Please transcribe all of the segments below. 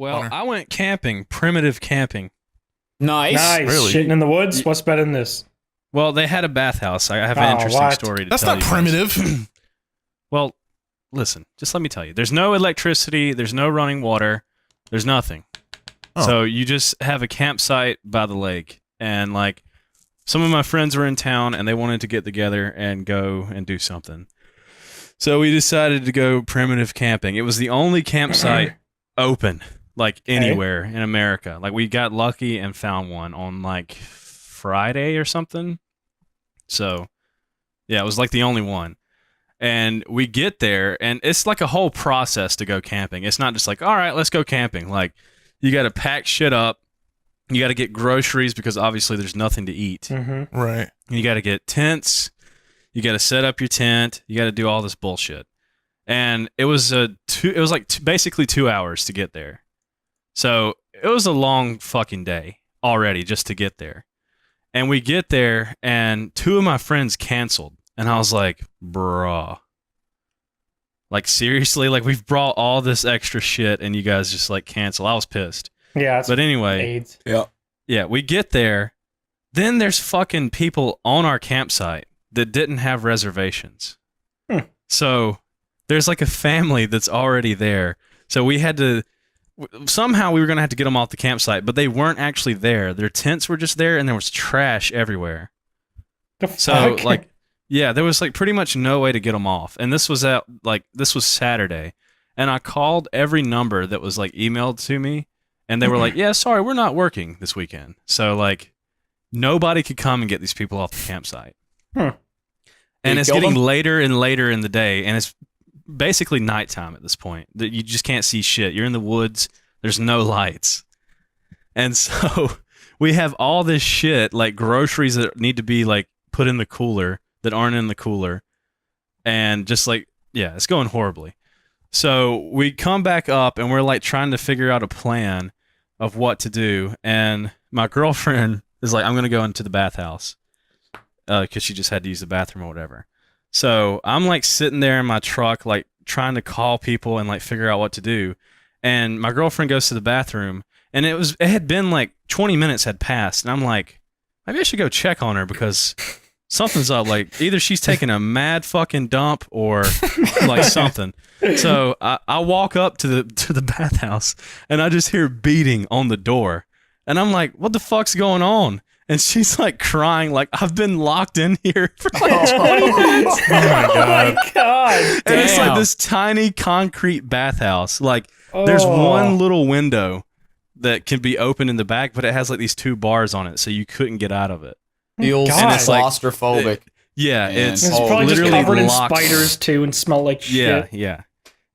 Well, I went camping, primitive camping. Nice. Really? Shitting in the woods? What's better than this? Well, they had a bathhouse. I have an interesting what? story to That's tell not you guys. primitive. Well, listen, just let me tell you. There's no electricity, there's no running water, there's nothing. Oh. So you just have a campsite by the lake. And like some of my friends were in town and they wanted to get together and go and do something. So we decided to go primitive camping. It was the only campsite open, like anywhere in America. Like we got lucky and found one on like Friday or something. So yeah, it was like the only one. And we get there and it's like a whole process to go camping. It's not just like, all right, let's go camping. Like you got to pack shit up. You got to get groceries because obviously there's nothing to eat. Mm-hmm. Right. You got to get tents. You got to set up your tent. You got to do all this bullshit. And it was basically 2 hours to get there. So it was a long fucking day already just to get there. And we get there and two of my friends canceled. And I was like, bruh. Like seriously, like we've brought all this extra shit and you guys just like cancel. I was pissed. Yeah, it's But anyway, AIDS. yeah, we get there. Then there's fucking people on our campsite that didn't have reservations. So there's like a family that's already there. So we had to, somehow we were going to have to get them off the campsite, but they weren't actually there. Their tents were just there and there was trash everywhere. The So fuck? like, yeah, there was like pretty much no way to get them off. And this was this was Saturday. And I called every number that was like emailed to me. And they were like, yeah, sorry, we're not working this weekend. So like nobody could come and get these people off the campsite. Hmm. And You it's killed getting them? later and later in the day. And it's basically nighttime at this point. That you just can't see shit. You're in the woods. There's no lights. And so we have all this shit, like groceries that need to be like put in the cooler that aren't in the cooler. And just like, yeah, it's going horribly. So we come back up and we're like trying to figure out a plan of what to do. And my girlfriend is like, I'm going to go into the bathhouse because she just had to use the bathroom or whatever. So I'm like sitting there in my truck, like trying to call people and like figure out what to do. And my girlfriend goes to the bathroom and it had been like 20 minutes had passed. And I'm like, maybe I should go check on her because something's up. Like either she's taking a mad fucking dump or like something. So I walk up to the bathhouse and I just hear beating on the door. And I'm like, what the fuck's going on? And she's like crying, like, I've been locked in here for like 20 minutes. Oh my Oh god. my god! And it's like Damn. this tiny concrete bathhouse. Like there's one little window that can be open in the back, but it has like these two bars on it, so you couldn't get out of it. Feels God. And it's like- claustrophobic. Yeah, Man. it's It's probably just literally covered in locked. spiders too and smell like Yeah, shit. yeah.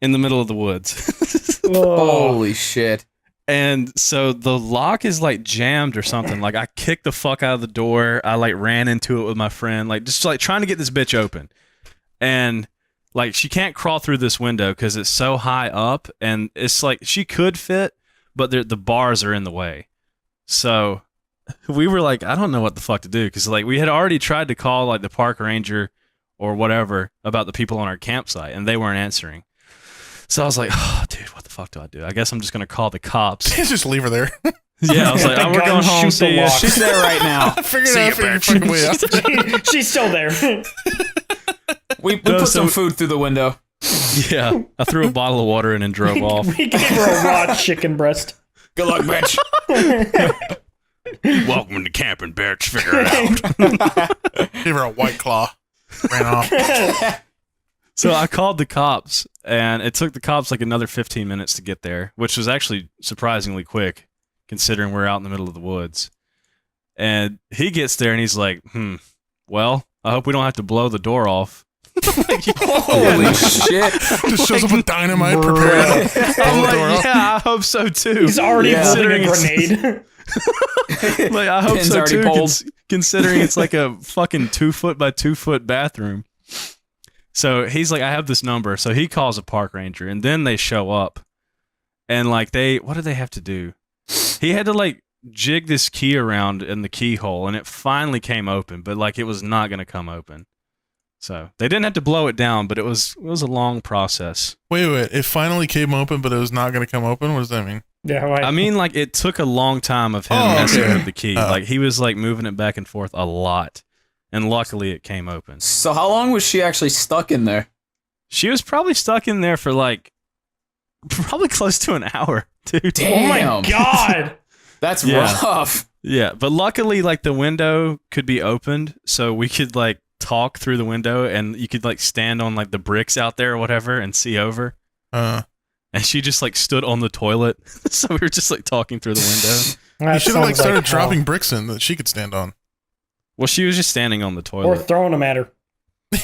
In the middle of the woods. Oh. Holy shit. And so the lock is like jammed or something. Like I kicked the fuck out of the door. I like ran into it with my friend, like just like trying to get this bitch open. And like she can't crawl through this window because it's so high up, and it's like she could fit, but the bars are in the way. So we were like, I don't know what the fuck to do because like we had already tried to call like the park ranger or whatever about the people on our campsite, and they weren't answering. So I was like, oh, dude, what the fuck do I do? I guess I'm just going to call the cops. Just leave her there. Yeah, I was like, The oh, we're gun, going home. shoot the See ya. lock. She's there right now. Figure See it you, out. Figure your bitch. fucking way out. She's still there. We No, put so- some food through the window. Yeah, I threw a bottle of water in and drove off. We gave her a raw chicken breast. Good luck, bitch. Welcome to camping, bitch. Figure it out. Give her a white claw. Ran off. So I called the cops, and it took the cops like another 15 minutes to get there, which was actually surprisingly quick, considering we're out in the middle of the woods. And he gets there, and he's like, well, I hope we don't have to blow the door off. Holy shit. Just shows up with dynamite prepared to blow I'm the door like, off. yeah, I hope so too. He's already Yeah. holding a Considering grenade. Like, I hope Pin's so already too, pulled. considering it's like a fucking 2 foot by 2 foot bathroom. So he's like, I have this number. So he calls a park ranger, and then they show up. And like what did they have to do? He had to like jig this key around in the keyhole, and it finally came open, but like it was not going to come open. So they didn't have to blow it down, but it was a long process. Wait. It finally came open, but it was not going to come open? What does that mean? Yeah, why? I mean, like, it took a long time of him Oh, messing okay. with the key. Oh. Like, he was, like, moving it back and forth a lot. And luckily, it came open. So how long was she actually stuck in there? She was probably stuck in there for, like, probably close to an hour, dude. Damn. Oh my god! That's Yeah. rough. Yeah, but luckily, like, the window could be opened, so we could, like, talk through the window, and you could, like, stand on, like, the bricks out there or whatever and see over. And she just, like, stood on the toilet, so we were just, like, talking through the window. You That should have like sounds started hell. dropping bricks in that she could stand on. Well, she was just standing on the Or toilet. throwing them at her.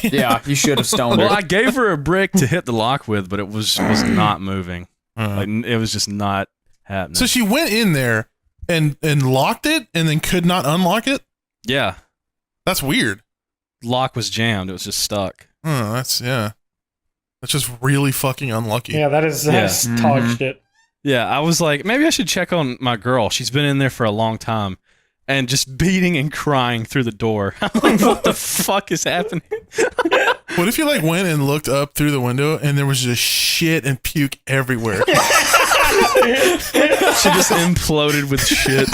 Yeah, you should have stoned her. Well, I gave her a brick to hit the lock with, but it was not moving. Like, it was just not happening. So she went in there and locked it and then could not unlock it. Yeah, That's weird. lock was jammed. It was just stuck. That's That's just really fucking unlucky. Yeah, that's dog Mhm. shit. Yeah, I was like, maybe I should check on my girl. She's been in there for a long time. And just beating and crying through the door. I'm like, what the fuck is happening? What if you like went and looked up through the window and there was just shit and puke everywhere? She just imploded with shit.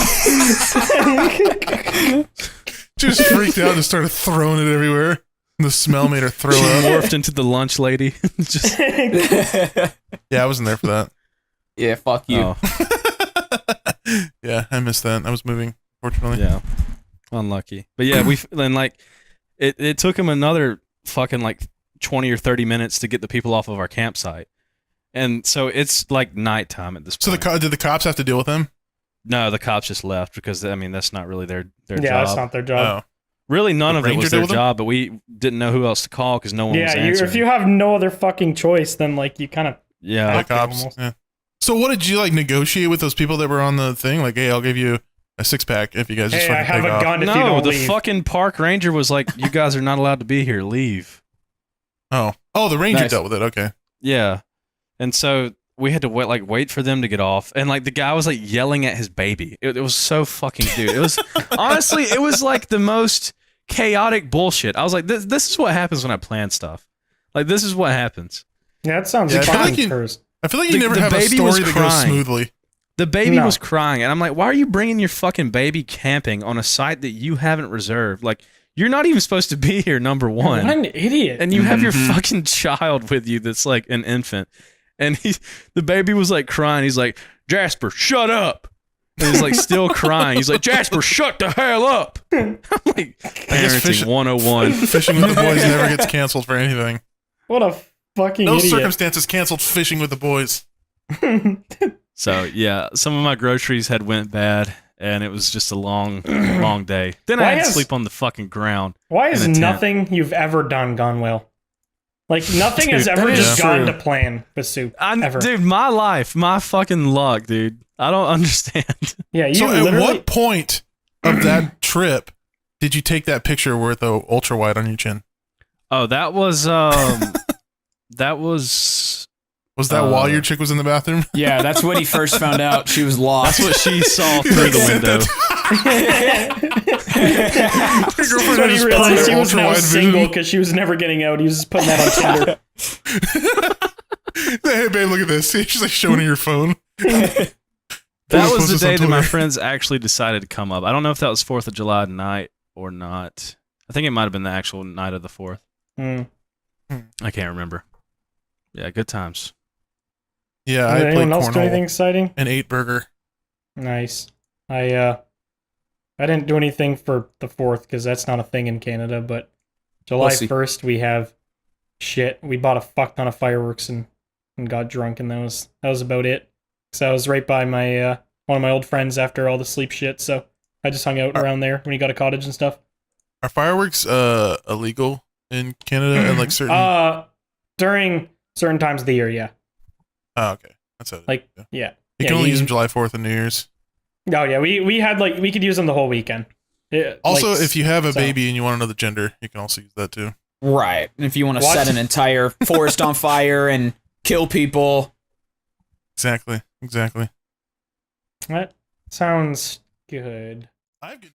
She just freaked out and started throwing it everywhere. And the smell made her throw She up. morphed into the lunch lady. Just, Yeah, I wasn't there for that. Yeah, fuck you. oh, Yeah, I missed that. I was moving, fortunately. yeah. Unlucky. But yeah, then like, it took him another fucking like 20 or 30 minutes to get the people off of our campsite. And so it's like nighttime at this So point. did the cops have to deal with him? No, the cops just left because, I mean, that's not really their Yeah, job. that's not their job. Oh. Really, none The of it ranger was deal their with them? job, but we didn't know who else to call because no one was Yeah, answering. if you have no other fucking choice, then like you kind of yeah, The Fuck them cops. almost. Yeah. So what did you like negotiate with those people that were on the thing? Like, hey, I'll give you a 6-pack if you guys just hey, I fucking have take a off. gun if you no, don't the leave. fucking park ranger was like, "You guys are not allowed to be here. Leave." Oh, the ranger Nice. dealt with it. Okay. Yeah, and so we had to wait for them to get off, and like the guy was like yelling at his baby. It was so fucking dude. It was honestly, it was like the most chaotic bullshit. I was like, this is what happens when I plan stuff. Like this is what happens. Yeah, that sounds Yeah, I feel fucking like you- cursed. I feel like you The- never the have a baby was story that goes crying. smoothly. The baby No. was crying, and I'm like, why are you bringing your fucking baby camping on a site that you haven't reserved? Like, you're not even supposed to be here, number one. What an idiot. And you have your Mhm. fucking child with you that's like an infant. And the baby was like crying. He's like, Jasper, shut up. And he's like still crying. He's like, Jasper, shut the hell up. I'm like, parenting fishing- 101. Fishing with the boys never gets canceled for anything. What a fucking No idiot. circumstances canceled fishing with the boys. So yeah, some of my groceries had went bad, and it was just a long, long day. Then I Why had to has- sleep on the fucking ground. Why in has a tent. nothing you've ever done gone well? Like nothing has Dude, ever that just is gone true. to plan with Soup. Ever. Dude, my life, my fucking luck, dude. I don't understand. Yeah, you So at literally. what point of that trip did you take that picture with the ultra wide on your chin? Oh, that was that was Was that while your chick was in the bathroom? Yeah, that's when he first found out she was lost. that's what she saw through the window. Your girlfriend So had he just put realized her he was now ultra-wide single vision. because she was never getting out. He was just putting that on Tinder. Hey, babe, look at this. She's like showing her your phone. That Post was the this on day that my Twitter. friends actually decided to come up. I don't know if that was 4th of July night or not. I think it might have been the actual night of the 4th. Hmm. I can't remember. Yeah, good times. Yeah, I Did played anyone else do anything cornhole exciting? and ate burger. Nice. I didn't do anything for the 4th because that's not a thing in Canada. But July Pussy. 1st we have shit. We bought a fuck ton of fireworks and got drunk, and that was about it. So I was right by my one of my old friends after all the sleep shit. So I just hung out around there when he got a cottage and stuff. Are fireworks illegal in Canada and like certain? During certain times of the year, yeah. Oh, okay, that's it. Like Yeah. yeah. You yeah, can only use them July 4th and New Year's. Oh yeah, we had like we could use them the whole weekend. Also, Like, if you have a so- baby and you want to know the gender, you can also use that too. Right. And if you want to What? set an entire forest on fire and kill people. Exactly. That sounds good. I have good